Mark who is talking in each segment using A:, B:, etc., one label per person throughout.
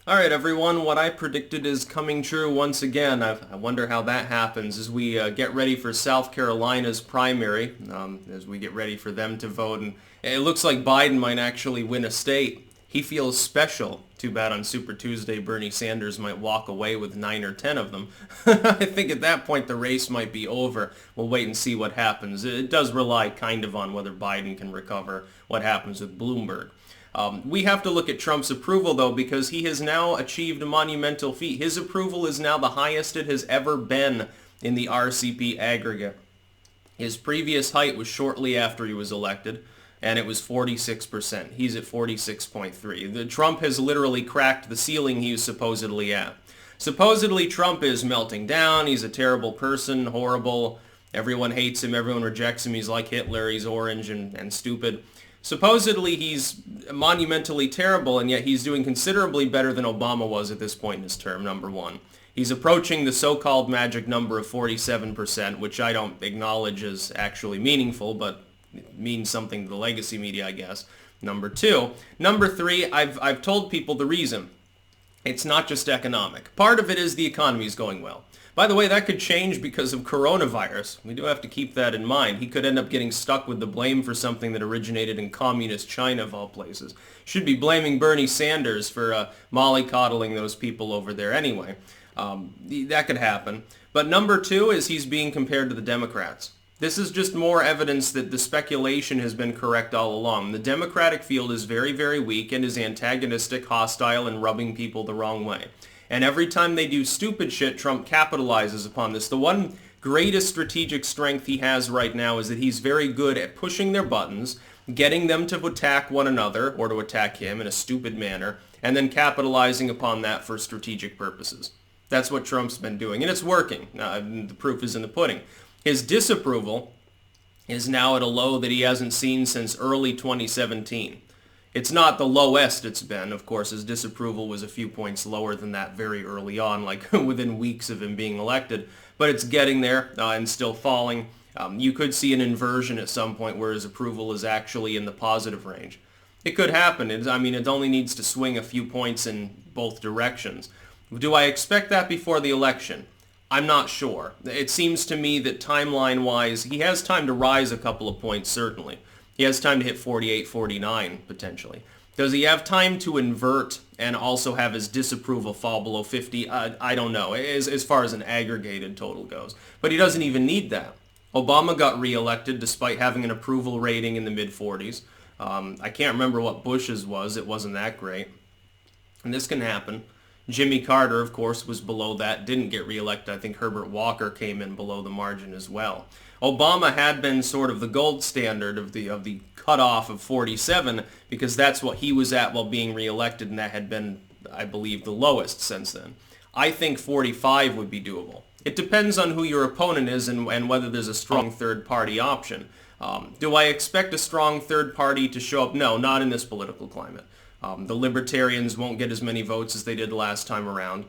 A: All right, everyone, what I predicted is coming true once again. I wonder how that happens as we get ready for South Carolina's primary, as we get ready for them to vote. And it looks like Biden might actually win a state. He feels special. Too bad on Super Tuesday Bernie Sanders might walk away with 9 or 10 of them. I think at that point the race might be over. We'll wait and see what happens. It does rely kind of on whether Biden can recover what happens with Bloomberg. We have to look at Trump's approval, though, because he has now achieved a monumental feat. His approval is now the highest it has ever been in the RCP aggregate. His previous height was shortly after he was elected, and it was 46%. He's at 46.3. Trump has literally cracked the ceiling he was supposedly at. Supposedly, Trump is melting down. He's a terrible person, horrible. Everyone hates him. Everyone rejects him. He's like Hitler. He's orange and stupid. Supposedly he's monumentally terrible, and yet he's doing considerably better than Obama was at this point in his term, number one. He's approaching the so-called magic number of 47%, which I don't acknowledge as actually meaningful, but it means something to the legacy media, I guess. Number two. Number three, I've told people the reason. It's not just economic. Part of it is the economy is going well. By the way, that could change because of coronavirus. We do have to keep that in mind. He could end up getting stuck with the blame for something that originated in communist China, of all places. Should be blaming Bernie Sanders for mollycoddling those people over there anyway. That could happen. But number two is he's being compared to the Democrats. This is just more evidence that the speculation has been correct all along. The Democratic field is very, very weak and is antagonistic, hostile, and rubbing people the wrong way. And every time they do stupid shit, Trump capitalizes upon this. The one greatest strategic strength he has right now is that he's very good at pushing their buttons, getting them to attack one another or to attack him in a stupid manner, and then capitalizing upon that for strategic purposes. That's what Trump's been doing, and it's working. The proof is in the pudding. His disapproval is now at a low that he hasn't seen since early 2017. It's not the lowest it's been. Of course, his disapproval was a few points lower than that very early on, like within weeks of him being elected. But it's getting there and still falling. You could see an inversion at some point where his approval is actually in the positive range. It could happen. It only needs to swing a few points in both directions. Do I expect that before the election? I'm not sure. It seems to me that timeline-wise, he has time to rise a couple of points, certainly. He has time to hit 48, 49, potentially. Does he have time to invert and also have his disapproval fall below 50? I don't know, as far as an aggregated total goes. But he doesn't even need that. Obama got reelected despite having an approval rating in the mid-40s. I can't remember what Bush's was. It wasn't that great. And this can happen. Jimmy Carter, of course, was below that, didn't get reelected. I think Herbert Walker came in below the margin as well. Obama had been sort of the gold standard of the cutoff of 47 because that's what he was at while being reelected, and that had been, I believe, the lowest since then. I think 45 would be doable. It depends on who your opponent is and whether there's a strong third-party option. Do I expect a strong third party to show up? No, not in this political climate. The Libertarians won't get as many votes as they did last time around.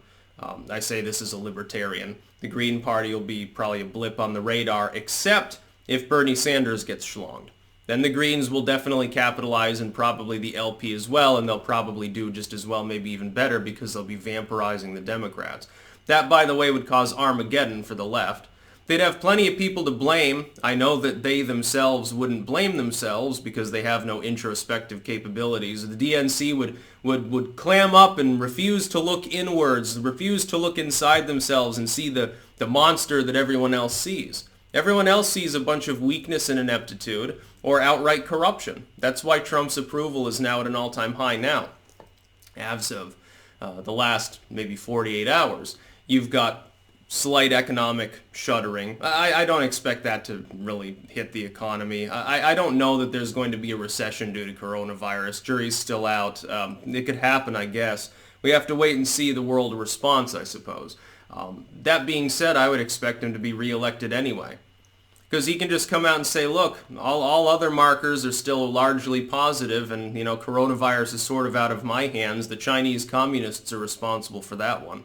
A: I say this as a libertarian. The Green Party will be probably a blip on the radar, except if Bernie Sanders gets schlonged. Then the Greens will definitely capitalize, and probably the LP as well, and they'll probably do just as well, maybe even better, because they'll be vampirizing the Democrats. That, by the way, would cause Armageddon for the left. They'd have plenty of people to blame. I know that they themselves wouldn't blame themselves because they have no introspective capabilities. The DNC would clam up and refuse to look inwards, refuse to look inside themselves and see the monster that everyone else sees. Everyone else sees a bunch of weakness and ineptitude or outright corruption. That's why Trump's approval is now at an all-time high now. As of the last maybe 48 hours, you've got slight economic shuddering. I don't expect that to really hit the economy. I don't know that there's going to be a recession due to coronavirus. Jury's still out. It could happen, I guess. We have to wait and see the world response, I suppose. That being said, I would expect him to be reelected anyway. Because he can just come out and say, look, all other markers are still largely positive, and, coronavirus is sort of out of my hands. The Chinese communists are responsible for that one.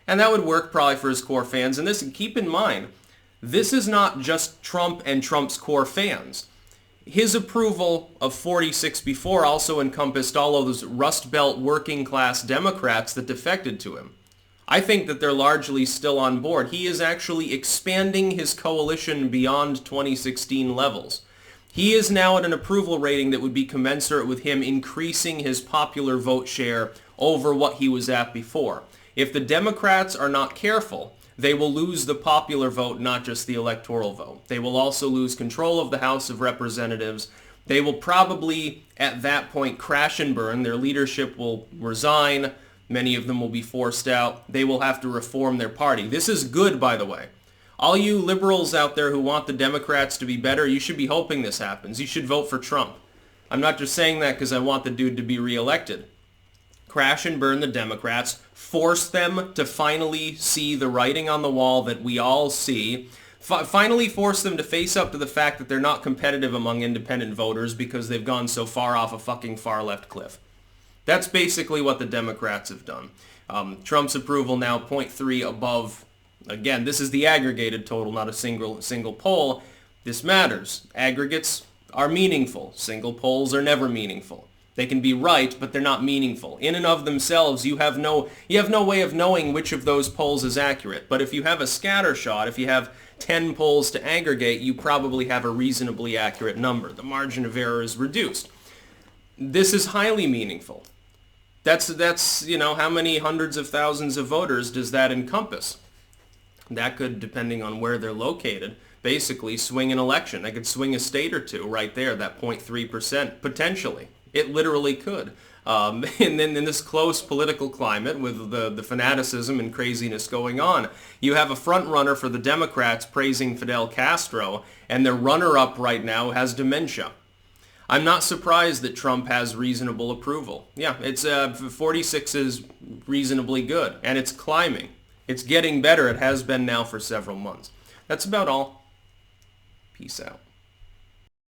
A: And that would work probably for his core fans. And keep in mind, this is not just Trump and Trump's core fans. His approval of 46 before also encompassed all of those Rust Belt working class Democrats that defected to him. I think that they're largely still on board. He is actually expanding his coalition beyond 2016 levels. He is now at an approval rating that would be commensurate with him increasing his popular vote share over what he was at before. If the Democrats are not careful, they will lose the popular vote, not just the electoral vote. They will also lose control of the House of Representatives. They will probably, at that point, crash and burn. Their leadership will resign. Many of them will be forced out. They will have to reform their party. This is good, by the way. All you liberals out there who want the Democrats to be better, you should be hoping this happens. You should vote for Trump. I'm not just saying that because I want the dude to be reelected. Crash and burn the Democrats. Force them to finally see the writing on the wall that we all see. Finally force them to face up to the fact that they're not competitive among independent voters because they've gone so far off a fucking far left cliff. That's basically what the Democrats have done. Trump's approval now 0.3 above. Again, this is the aggregated total, not a single poll. This matters. Aggregates are meaningful. Single polls are never meaningful. They can be right, but they're not meaningful. In and of themselves, you have no way of knowing which of those polls is accurate. But if you have a scatter shot, if you have 10 polls to aggregate, you probably have a reasonably accurate number. The margin of error is reduced. This is highly meaningful. That's how many hundreds of thousands of voters does that encompass? That could, depending on where they're located, basically swing an election. That could swing a state or two right there, that 0.3%, potentially. It literally could. And then in this close political climate with the fanaticism and craziness going on, you have a front runner for the Democrats praising Fidel Castro, and their runner-up right now has dementia. I'm not surprised that Trump has reasonable approval. Yeah, it's 46 is reasonably good, and it's climbing. It's getting better. It has been now for several months. That's about all. Peace out.